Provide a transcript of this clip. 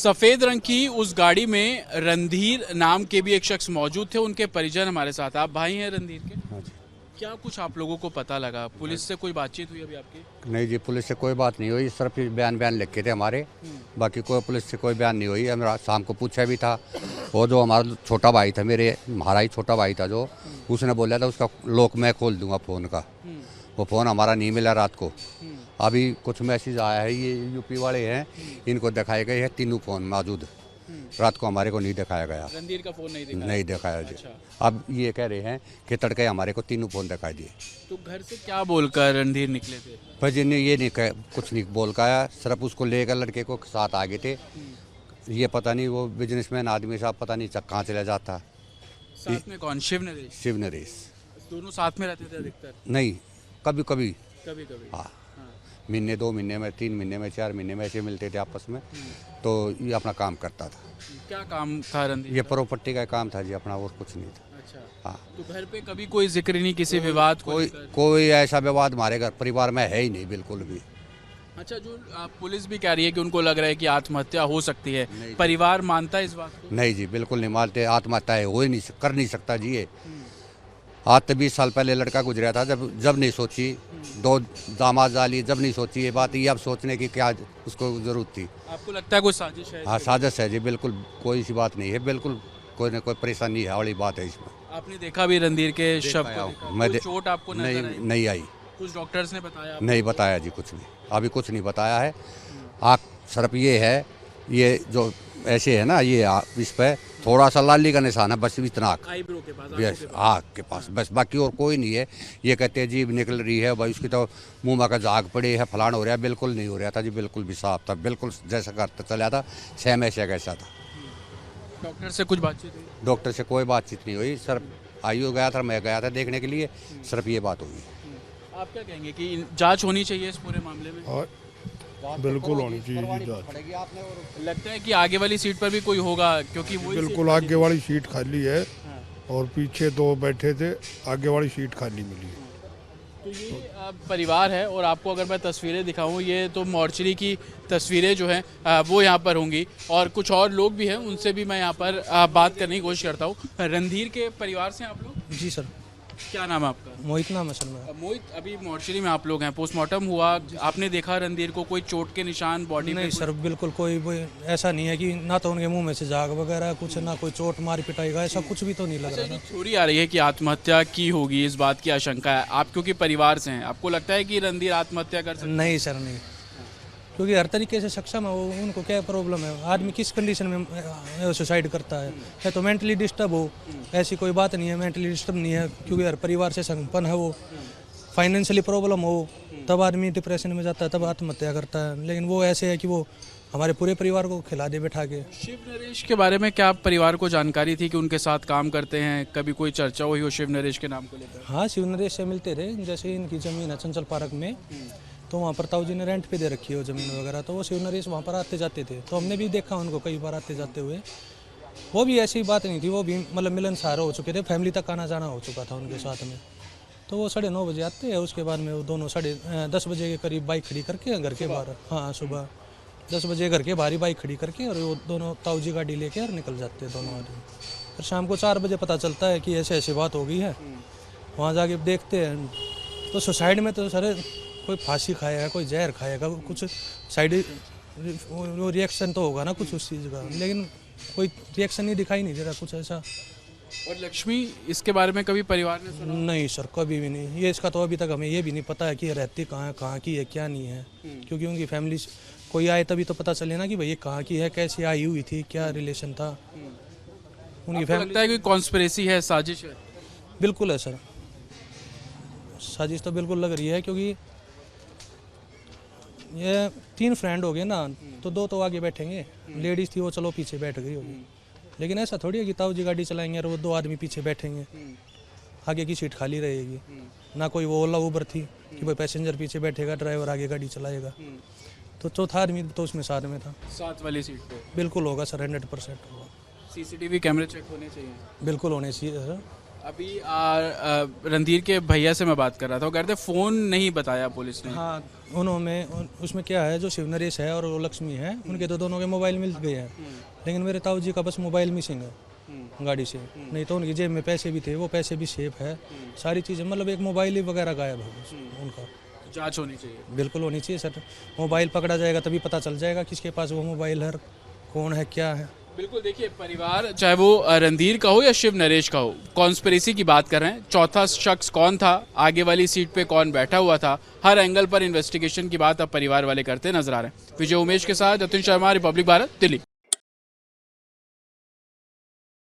सफेद रंग की उस गाड़ी में रणधीर नाम के भी एक शख्स मौजूद थे। उनके परिजन हमारे साथ। आप भाई हैं रणधीर के? हाँ जी। क्या कुछ आप लोगों को पता लगा? पुलिस से कोई बातचीत हुई अभी आपकी? नहीं जी, पुलिस से कोई बात नहीं हुई, सिर्फ बयान लिखे थे हमारे। बाकी कोई पुलिस से कोई बयान नहीं हुई। हमें शाम को पूछा भी था। वो जो हमारा छोटा भाई था, हमारा ही छोटा भाई था, जो उसने बोला था उसका लॉक मैं खोल दूंगा फ़ोन का। वो फ़ोन हमारा नहीं मिला रात को। अभी कुछ मैसेज आया है, ये यूपी वाले हैं, इनको दिखाए गए हैं तीनों फ़ोन मौजूद। रात को हमारे को नहीं दिखाया गया। रणधीर का फोन नहीं दिखाया जी। अच्छा। अब ये कह रहे हैं कि तड़के हमारे को तीनों फ़ोन दिखाई दिए। तो घर से क्या बोलकर रणधीर निकले थे? पर जिन्हें ये नहीं कुछ नहीं बोल का आया, सिर्फ उसको लेकर लड़के को साथ आ गए थे। ये पता नहीं वो बिजनेसमैन आदमी साहब पता नहीं कहाँ चला जाता। साथ में कौन? शिव नरेश? शिव नरेश दोनों साथ में रहते थे अधिकतर? नहीं, कभी कभी। कभी कभी? हाँ, महीने 2 महीने में 3 महीने में 4 महीने में ऐसे मिलते थे आपस में। तो ये अपना काम करता था। क्या काम था रणधीर? ये प्रॉपर्टी का काम था जी अपना, और कुछ नहीं था। अच्छा। हाँ, तो घर पे कभी कोई जिक्र नहीं किसी विवाद को कोई लेकर? कोई ऐसा विवाद हमारे घर परिवार में है ही नहीं, बिल्कुल भी। अच्छा, जो पुलिस भी कह रही है कि उनको लग रहा है कि आत्महत्या हो सकती है, नहीं। परिवार मानता है इस बात को? नहीं जी, बिल्कुल नहीं मानते। आत्महत्या हो ही नहीं, कर नहीं सकता जी ये। आज तो 20 साल पहले लड़का गुजरा था, जब नहीं सोची। 2 दामाद डाली, जब नहीं सोची ये बात। ये अब सोचने की क्या उसको जरूरत थी? आपको लगता है कोई साजिश है? हाँ, साजिश है जी, बिल्कुल कोई सी बात नहीं है। बिल्कुल कोई ना कोई परेशानी है वाली बात है इसमें। आपने देखा भी रणधीर के शव आया को? हूँ। देखा? मैं कोई चोट आपको नजर आई? नहीं आई। कुछ डॉक्टर्स ने बताया आपको? नहीं बताया जी, कुछ नहीं, अभी कुछ नहीं बताया है। आँख सिर्फ ये है, ये जो ऐसे है ना, ये इस पे थोड़ा सा लाली का निशान है, बस इतना। आईब्रो के पास? बस आँख के पास, बस, बाकी और कोई नहीं है। ये कहते हैं जीभ निकल रही है भाई, उसकी तो मुंह में का झाग पड़े है, फलान हो रहा है। बिल्कुल नहीं हो रहा था जी, बिल्कुल भी साफ था, बिल्कुल जैसा करता चला था, सेम ऐसा कैसा था। डॉक्टर से कुछ बातचीत हुई? डॉक्टर से कोई बातचीत नहीं हुई। सिर्फ आईयू गया था, मैं गया था देखने के लिए, सिर्फ ये बात हुई। आप क्या कहेंगे कि जांच होनी चाहिए इस पूरे मामले में? और बिल्कुल होनी चाहिए जी जांच। लगता है कि आगे वाली सीट पर भी कोई होगा, क्योंकि वो बिल्कुल आगे वाली सीट खाली है और पीछे 2 बैठे थे, आगे वाली सीट खाली मिली है। तो ये परिवार है, और आपको अगर मैं तस्वीरें दिखाऊं, ये तो मॉर्चरी की तस्वीरें जो हैं वो यहाँ पर होंगी, और कुछ और लोग भी हैं, उनसे भी मैं यहाँ पर बात करने की कोशिश करता हूँ। रणधीर के परिवार से आप लोग? जी सर। क्या नाम है आपका? मोहित नाम है सर मेरा। मोहित, अभी मॉर्चरी में आप लोग हैं, पोस्टमार्टम हुआ, आपने देखा रणधीर को? कोई चोट के निशान बॉडी में? नहीं सर, बिल्कुल कोई ऐसा नहीं है कि ना तो उनके मुंह में से झाग वगैरह कुछ, ना कोई चोट मार पिटाई का, ऐसा कुछ भी तो नहीं लग रहा था। थोड़ी आ रही है कि आत्महत्या की होगी, इस बात की आशंका है। आप क्योंकि परिवार से हैं, आपको लगता है कि रणधीर आत्महत्या कर सकता है? नहीं सर, नहीं, क्योंकि हर तरीके से सक्षम है वो। उनको क्या प्रॉब्लम है? आदमी किस कंडीशन में सुसाइड करता है तो मेंटली डिस्टर्ब हो, ऐसी कोई बात नहीं है। मेंटली डिस्टर्ब नहीं है, क्योंकि हर परिवार से संपन्न है वो। फाइनेंशियली प्रॉब्लम हो तब आदमी डिप्रेशन में जाता है, तब आत्महत्या करता है। लेकिन वो ऐसे है कि वो हमारे पूरे परिवार को खिला दे बैठा के। शिव नरेश के बारे में क्या परिवार को जानकारी थी कि उनके साथ काम करते हैं? कभी कोई चर्चा हुई हो शिव नरेश के नाम को लेकर? हाँ, शिव नरेश से मिलते थे। जैसे इनकी ज़मीन है चंचल पार्क में, तो वहाँ पर ताऊ जी ने रेंट पे दे रखी है वो ज़मीन वगैरह, तो वो शिव नरेश वहाँ पर आते जाते थे। तो हमने भी देखा उनको कई बार आते जाते हुए। वो भी ऐसी बात नहीं थी, वो भी मतलब मिलनसार हो चुके थे, फैमिली तक आना जाना हो चुका था उनके साथ में। तो वो 9:30 बजे आते हैं, उसके बाद में वो दोनों 10:30 बजे के करीब बाइक खड़ी करके घर के बाहर, हाँ सुबह 10 बजे घर के बाहर ही बाइक खड़ी करके, और वो दोनों ताऊ जी गाड़ी लेके और निकल जाते हैं दोनों आदमी। फिर शाम को 4 बजे पता चलता है कि ऐसे ऐसी बात हो गई है। वहाँ जाके देखते हैं तो सुसाइड में तो सर कोई फांसी खाएगा, कोई जहर खाएगा, कुछ साइड वो रिएक्शन तो होगा ना कुछ उस चीज़ का, लेकिन कोई रिएक्शन नहीं दिखाई नहीं दे रहा कुछ ऐसा। और लक्ष्मी, इसके बारे में कभी परिवार ने सुना? नहीं सर, कभी भी नहीं। ये इसका तो अभी तक हमें ये भी नहीं पता है कि ये रहती कहाँ है, कहाँ की है, क्या नहीं है। क्योंकि उनकी फैमिली कोई आए तभी तो पता चले ना कि भाई ये कहाँ की है, कैसी आई हुई थी, क्या रिलेशन था उनकी फैमिली। लगता है कि कॉन्स्पिरेसी है, साजिश है? बिल्कुल है सर, साजिश तो बिल्कुल लग रही है, क्योंकि ये 3 फ्रेंड हो गए ना, तो 2 तो आगे बैठेंगे। लेडीज थी वो चलो पीछे बैठ गई होगी, लेकिन ऐसा थोड़ी है कि ताऊ जी गाड़ी चलाएंगे और वो 2 आदमी पीछे बैठेंगे, आगे की सीट खाली रहेगी। ना कोई वो ओला उबर थी कि भाई पैसेंजर पीछे बैठेगा, ड्राइवर आगे गाड़ी चलाएगा। तो चौथा आदमी तो उसमें साथ में था। साथ वाली सीट पे बिल्कुल होगा सर, 100% होगा। सीसीटीवी कैमरे चेक होने चाहिए? बिल्कुल होने चाहिए सर। अभी रणधीर के भैया से मैं बात कर रहा था, वो कह रहे थे फ़ोन नहीं बताया पुलिस ने। हाँ, उन्होंने उसमें क्या है, जो शिव नरेश है और वो लक्ष्मी है, उनके तो दोनों के मोबाइल मिल गए हैं, लेकिन मेरे ताऊ जी का बस मोबाइल मिसिंग है गाड़ी से। नहीं तो उनकी जेब में पैसे भी थे, वो पैसे भी सेफ है, सारी चीज़ें, मतलब एक मोबाइल ही वगैरह गायब है उनका। जांच होनी चाहिए। बिल्कुल होनी चाहिए सर, मोबाइल पकड़ा जाएगा तभी पता चल जाएगा किसके पास वो मोबाइल है, कौन है, क्या है। बिल्कुल, देखिए परिवार चाहे वो रणधीर का हो या शिव नरेश का हो, कॉन्स्पिरेसी की बात कर रहे हैं। चौथा शख्स कौन था, आगे वाली सीट पे कौन बैठा हुआ था, हर एंगल पर इन्वेस्टिगेशन की बात अब परिवार वाले करते नजर आ रहे हैं। विजय उमेश के साथ अतुल शर्मा, रिपब्लिक भारत, दिल्ली।